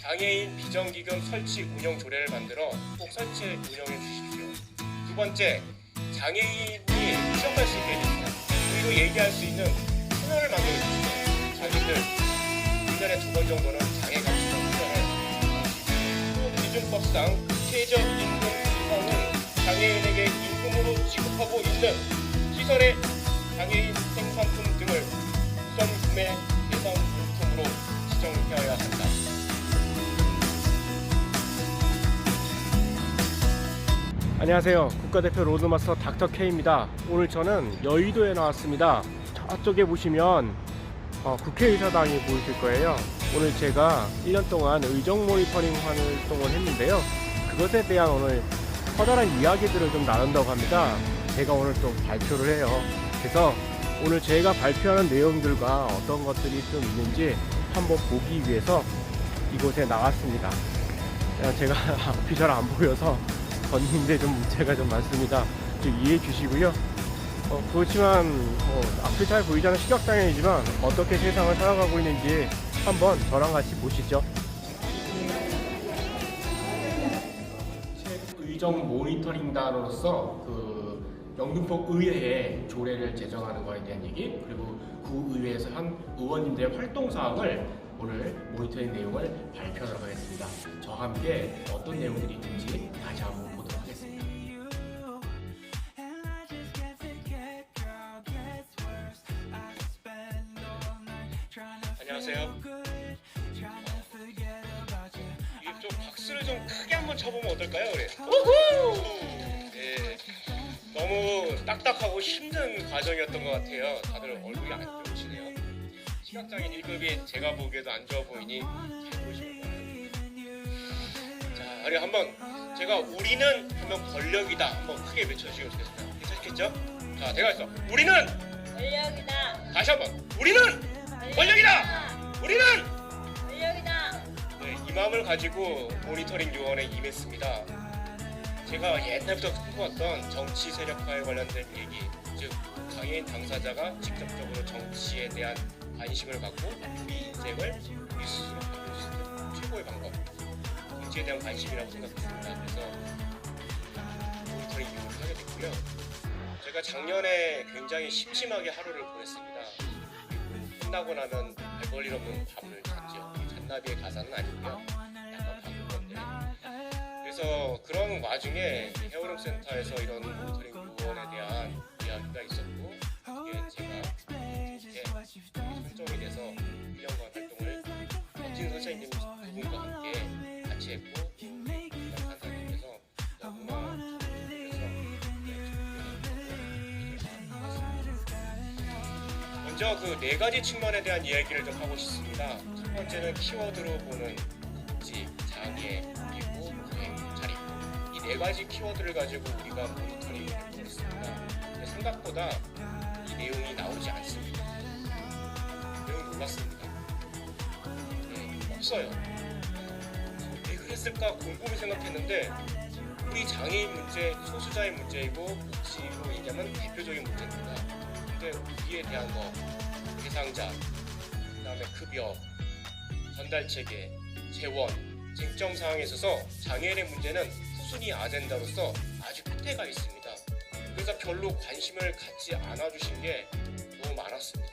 장애인 비정기금 설치 운영 조례를 만들어 꼭 설치 운영해 주십시오. 두 번째, 장애인이 취업할 수 있게 해주세요. 그리고 얘기할 수 있는 채널을 만들어 주십시오. 자기들 1년에 2번 정도는 장애 감수성 훈련을. 또 기준법상 구체적 임금 수당은 장애인에게 임금으로 지급하고 있는 시설의 장애인 생산품 등을 우선 구매 대상 물품으로 지정해야 한다. 안녕하세요. 국가대표 로드마스터 닥터 K입니다. 오늘 저는 여의도에 나왔습니다. 저쪽에 보시면 국회의사당이 보이실 거예요. 오늘 제가 1년 동안 의정 모니터링 활동을 했는데요. 그것에 대한 오늘 커다란 이야기들을 좀 나눈다고 합니다. 제가 오늘 또 발표를 해요. 그래서 오늘 제가 발표하는 내용들과 어떤 것들이 좀 있는지 한번 보기 위해서 이곳에 나왔습니다. 제가 앞이 잘 안 보여서 걷는데 좀 문제가 좀 많습니다. 좀 이해해 주시고요. 그렇지만 앞이 잘 보이지 않은 시각장애이지만 어떻게 세상을 살아가고 있는지 한번 저랑 같이 보시죠. 의정 모니터링단으로서 영등포 의회에 조례를 제정하는 거에 대한 얘기, 그리고 구의회에서 한 의원님들의 활동 사항을 오늘 모니터링 내용을 발표하도록 하겠습니다. 저와 함께 어떤 내용들이 있는지 다시 한번 보도록 하겠습니다. 안녕하세요. 이게 좀 박수를 좀 크게 한번 쳐보면 어떨까요? 그래. 우후! 네. 너무 딱딱하고 힘든 과정이었던 것 같아요. 다들 얼굴이 안 좋으시네요. 시각장애인 1급이 제가 보기에도 안 좋아 보이니 잘 보시면 돼요. 자, 우리 한번 제가 우리는 하면 권력이다 한번 크게 외쳐주시면 좋겠습니다. 괜찮겠죠? 자, 제가 했어. 우리는 권력이다. 다시 한번. 우리는 권력이다. 우리는 권력이다. 네, 이 마음을 가지고 모니터링 요원에 임했습니다. 제가 옛날부터 꿈꿔왔던 정치 세력화에 관련된 얘기, 즉 장애인 당사자가 직접적으로 정치에 대한 관심을 갖고 우리 인생을 우리 스스로 바꿀 수 있는 최고의 방법, 정치에 대한 관심이라고 생각했습니다. 그래서 모니터링 요원을 하게 됐고요. 제가 작년에 굉장히 심심하게 하루를 보냈습니다. 끝나고 나면 별 볼일 없는 밤을 잤죠. 잔나비의 가사는 아니고요. 약간 바꾼 건데. 그래서 그런 와중에 헤어룸 센터에서 이런 모니터링 요원에 대한 이야기가 있었고, 이게 제가 이렇게 선정이 돼서 1년간 활동을 멋진 선생님 두 분과 함께 같이 했고, 판사님께서 너무나 먼저 그 네 가지 측면에 대한 이야기를 좀 하고 싶습니다. 첫 번째는 키워드로 보는 복지, 장애, 그리고 보행, 자립. 이 네 가지 키워드를 가지고 우리가 모니터링을 했습니다. 근데 생각보다 이 내용이 나오지 않습니다. 내용이 몰랐습니다. 네, 없어요. 왜 그랬을까 궁금히 생각했는데, 우리 장애인 문제, 소수자의 문제이고 복지로 얘기하면 대표적인 문제입니다. 근데 우리에 대한 거, 대상자, 그 다음에 급여, 전달체계, 재원, 쟁점 사항에 있어서 장애인의 문제는 수순위 아젠다로서 아주 끝에가 있습니다. 그래서 별로 관심을 갖지 않아주신 게 너무 많았습니다.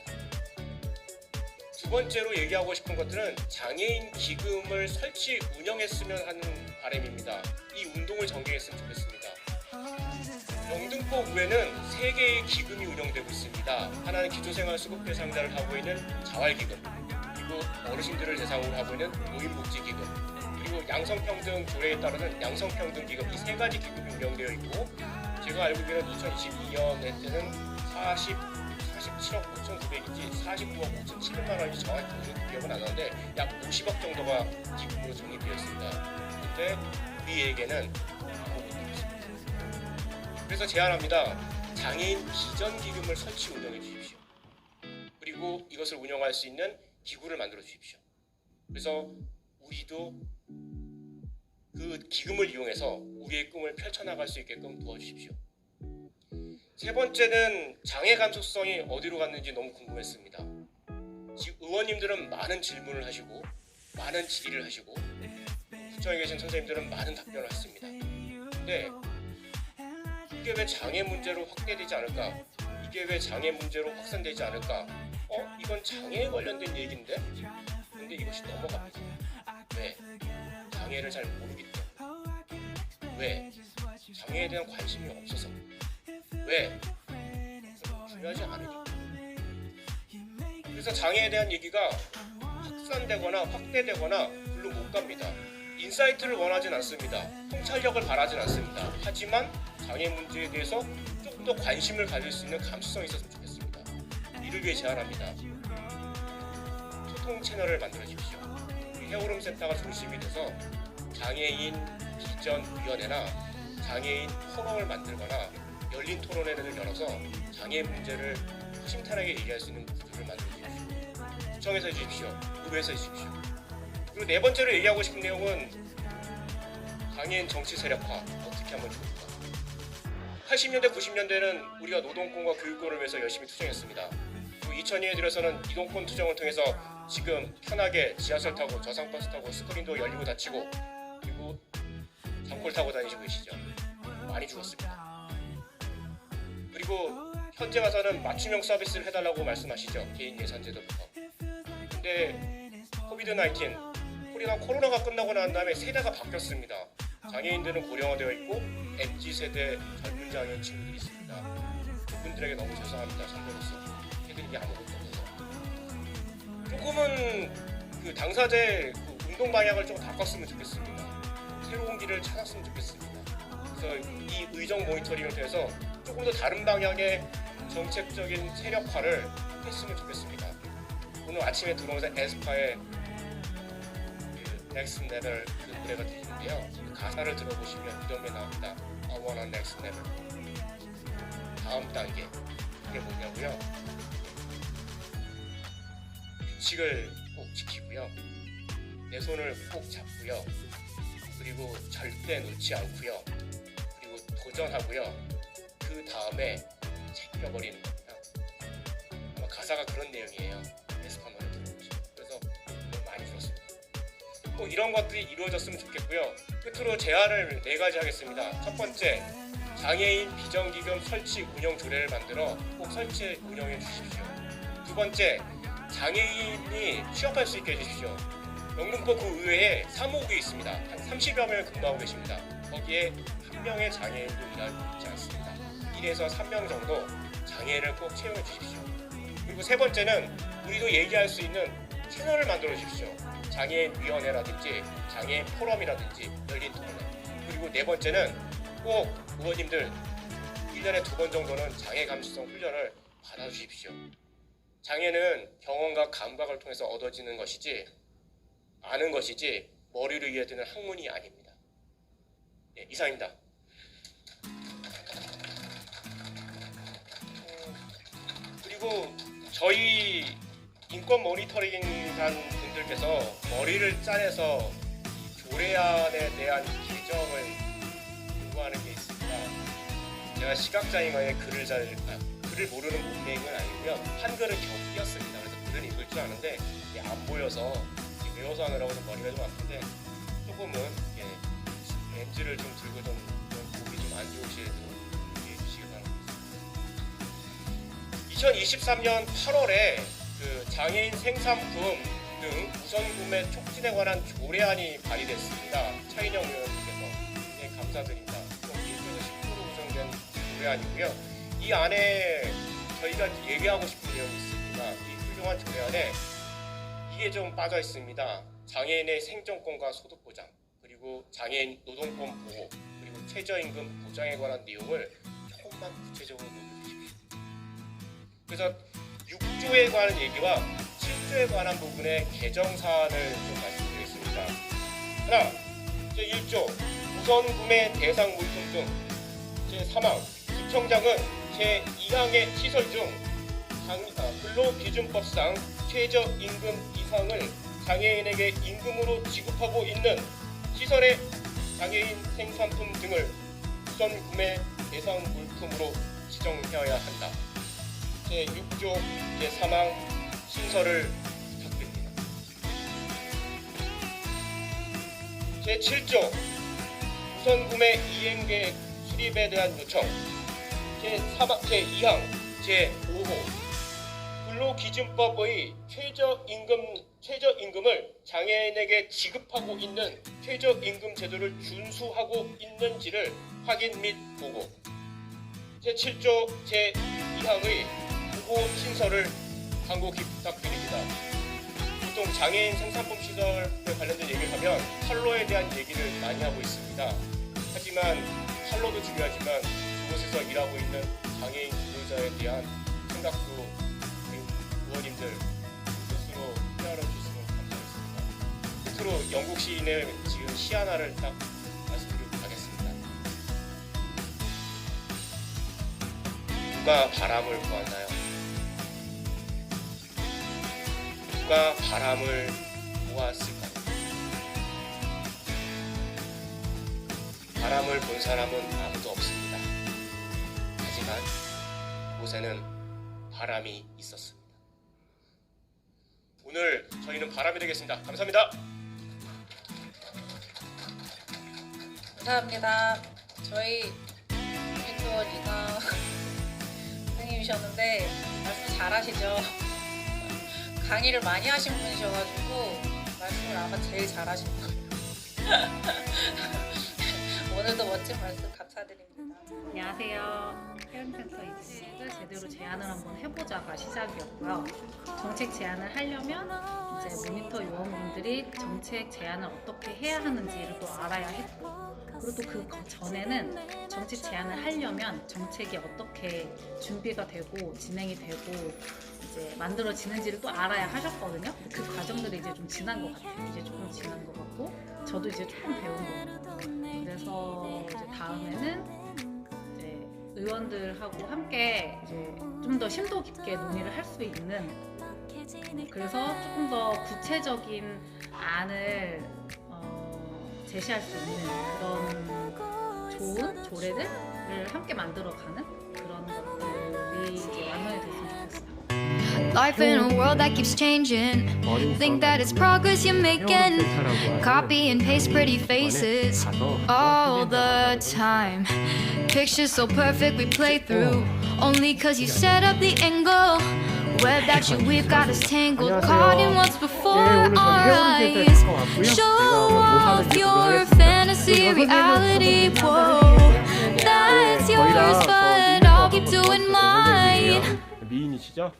두 번째로 얘기하고 싶은 것들은 장애인 기금을 설치 운영했으면 하는 바람입니다. 이 운동을 전개했으면 좋겠습니다. 영등포 구에는 3개의 기금이 운영되고 있습니다. 하나는 기초생활수급 대상자를 하고 있는 자활기금, 그리고 어르신들을 대상으로 하고 있는 노인복지기금, 그리고 양성평등 조례에 따르는 양성평등기금, 이 3가지 기금이 운영되어 있고, 제가 알고 있기로는 2022년에 때는 47억 5,900인지 49억 5,700만 원이 정확히 기억은 안 나는데 약 50억 정도가 기금으로 적립되어 있습니다. 근데 우리에게는 그래서 제안합니다. 장애인 비전기금을 설치 운영해 주십시오. 그리고 이것을 운영할 수 있는 기구를 만들어 주십시오. 그래서 우리도 그 기금을 이용해서 우리의 꿈을 펼쳐나갈 수 있게끔 도와주십시오. 세 번째는 장애 감수성이 어디로 갔는지 너무 궁금했습니다. 지금 의원님들은 많은 질문을 하시고 많은 질의를 하시고 구청에 계신 선생님들은 많은 답변을 했습니다. 근데 이게 왜 장애 문제로 확대되지 않을까? 이게 왜 장애 문제로 확산되지 않을까? 이건 장애에 관련된 얘기인데? 근데 이것이 넘어갑니다. 왜? 장애를 잘 모르기 때문에. 왜? 장애에 대한 관심이 없어서. 왜? 중요하지 않으니까. 그래서 장애에 대한 얘기가 확산되거나 확대되거나 글로 못 갑니다. 인사이트를 원하진 않습니다. 통찰력을 바라진 않습니다. 하지만 장애 문제에 대해서 조금 더 관심을 가질 수 있는 감수성이 있었으면 좋겠습니다. 이를 위해 제안합니다. 소통 채널을 만들어 주십시오. 헤어룸 센터가 중심이 돼서 장애인 비전위원회나 장애인 포럼을 만들거나 열린 토론회를 열어서 장애 문제를 허심탄회하게 얘기할 수 있는 구조를 만들어 주십시오. 구청에서 해주십시오. 의회에서 해주십시오. 그리고 네 번째로 얘기하고 싶은 내용은 장애인 정치 세력화 어떻게 하면 좋을까? 80년대, 90년대는 우리가 노동권과 교육권을 위해서 열심히 투쟁했습니다. 그리고 2000년에 들어서는 이동권 투쟁을 통해서 지금 편하게 지하철 타고 저상버스 타고 스크린도 열리고 닫히고 그리고 장골 타고 다니시고 계시죠. 많이 죽었습니다. 그리고 현재 와서는 맞춤형 서비스를 해달라고 말씀하시죠. 개인 예산제도부터. 근데 코로나가 끝나고 난 다음에 세대가 바뀌었습니다. 장애인들은 고령화되어 있고 MZ세대 젊은 장애인 친구들이 있습니다. 그분들에게 너무 죄송합니다. 선배로서 해드린 게 아무것도 없어서 조금은 그 당사자의 그 운동 방향을 좀 바꿨으면 좋겠습니다. 새로운 길을 찾았으면 좋겠습니다. 그래서 이 의정 모니터링을 통해서 조금 더 다른 방향의 정책적인 세력화를 했으면 좋겠습니다. 오늘 아침에 들어오면서 에스파의 Next Level 그 노래가 들리는데요. 그 가사를 들어보시면 이런 게 나옵니다. I want a next level. 다음 단계. 그게 뭐냐고요? 규칙을 꼭 지키고요. 내 손을 꼭 잡고요. 그리고 절대 놓지 않고요. 그리고 도전하고요. 그 다음에 챙겨버리는 겁니다. 아마 가사가 그런 내용이에요. 에스파 노래 들어보시면. 그래서 많이 들었습니다. 꼭 이런 것들이 이루어졌으면 좋겠고요. 끝으로 제안을 4가지 하겠습니다. 첫 번째, 장애인 비정기금 설치 운영 조례를 만들어 꼭 설치 운영해 주십시오. 두 번째, 장애인이 취업할 수 있게 해주십시오. 영등포 구 의회에 사무국이 있습니다. 한 30여 명을 근무하고 계십니다. 거기에 한 명의 장애인도 일하고 있지 않습니다. 1에서 3명 정도 장애인을 꼭 채용해 주십시오. 그리고 세 번째는 우리도 얘기할 수 있는 채널을 만들어 주십시오. 장애인 위원회라든지 장애인 포럼이라든지 열린 토론회. 그리고 네 번째는 꼭 의원님들 1년에 2번 정도는 장애 감수성 훈련을 받아주십시오. 장애는 경험과 감각을 통해서 얻어지는 것이지 아는 것이지 머리로 이해되는 학문이 아닙니다. 네, 이상입니다. 그리고 저희 인권 모니터링단 분들께서 머리를 짜내서 조례안에 대한 개정을 요구하는 게 있습니다. 제가 시각장애인의 글을 모르는 문맹은 아니고요. 한글을 겨우 띄었습니다. 그래서 글은 읽을 줄 아는데 안 보여서 외워서 하느라고 좀 머리가 좀 아픈데 조금은 렌즈를 좀 들고 좀 보기 좀 안 좋으시도 이해해 주시기 바랍니다. 2023년 8월에 그 장애인 생산품 등 우선 구매 촉진에 관한 조례안이 발의됐습니다. 차인영 의원님께서 네, 감사드립니다. 1에서 10% 구성된 조례안이고요. 이 안에 저희가 얘기하고 싶은 내용이 있습니다. 이 훌륭한 조례안에 이게 좀 빠져 있습니다. 장애인의 생존권과 소득 보장, 그리고 장애인 노동권 보호, 그리고 최저임금 보장에 관한 내용을 조금만 구체적으로 넣어주십시오. 그래서 6조에 관한 얘기와 7조에 관한 부분의 개정 사안을 좀 말씀드리겠습니다. 하나, 제1조 우선 구매 대상 물품 등 제3항 구청장은 제2항의 시설 중 근로기준법상 최저임금 이상을 장애인에게 임금으로 지급하고 있는 시설의 장애인 생산품 등을 우선 구매 대상 물품으로 지정해야 한다. 제6조 제3항 신설을 부탁드립니다. 제7조 우선구매 이행계획 수립에 대한 요청, 제2항 제5호 근로기준법의 최저임금을 장애인에게 지급하고 있는 최저임금 제도를 준수하고 있는지를 확인 및 보고, 제7조 제2항의 보고 신설을 간곡히 부탁드립니다. 보통 장애인 생산품 시설에 관련된 얘기를 하면 판로에 대한 얘기를 많이 하고 있습니다. 하지만 판로도 중요하지만 그곳에서 일하고 있는 장애인 근로자에 대한 생각도 의원님들 스스로 헤아려 주시면 감사하겠습니다. 끝으로 영국 시인의 지은 시 하나를 딱 말씀드리고 가겠습니다. 누가 바람을 보았나요? 누가 바람을 보았을까요? 바람을 본 사람은 아무도 없습니다. 하지만 그곳에는 바람이 있었습니다. 오늘 저희는 바람이 되겠습니다. 감사합니다. 감사합니다. 저희 유니투어 리가 선생님이셨는데 말씀 잘하시죠? 강의를 많이 하신 분이셔가지고 말씀을 아마 제일 잘하실 거예요. 오늘도 멋진 말씀 감사드립니다. 안녕하세요. 헤어센터 이지를 제대로 제안을 한번 해보자가 시작이었고요. 정책 제안을 하려면 이제 모니터 요원분들이 정책 제안을 어떻게 해야 하는지를 또 알아야 했고, 그리고 또 그 전에는 정책 제안을 하려면 정책이 어떻게 준비가 되고 진행이 되고 이제 만들어지는지를 또 알아야 하셨거든요. 그 과정들이 이제 좀 지난 것 같아요. 이제 조금 지난 것 같고 저도 이제 조금 배운 거예요. 그래서 이제 다음에는 이제 의원들하고 함께 이제 좀 더 심도 깊게 논의를 할 수 있는, 그래서 조금 더 구체적인 안을 제시할 수 있는 그런 좋은 조례들을 함께 만들어가는 그런 것들이 이제 완성이 됐으면 좋겠어요. Life in a world that keeps changing. Think that it's progress you're making. Copy and paste pretty faces all the time. Pictures so perfect we play through. Only cause you set up the angle. Web that you we've got us tangled. Caught in what's before our eyes. Show off your fantasy reality. Whoa, that's yours, but I'll keep doing mine. 미인이시죠?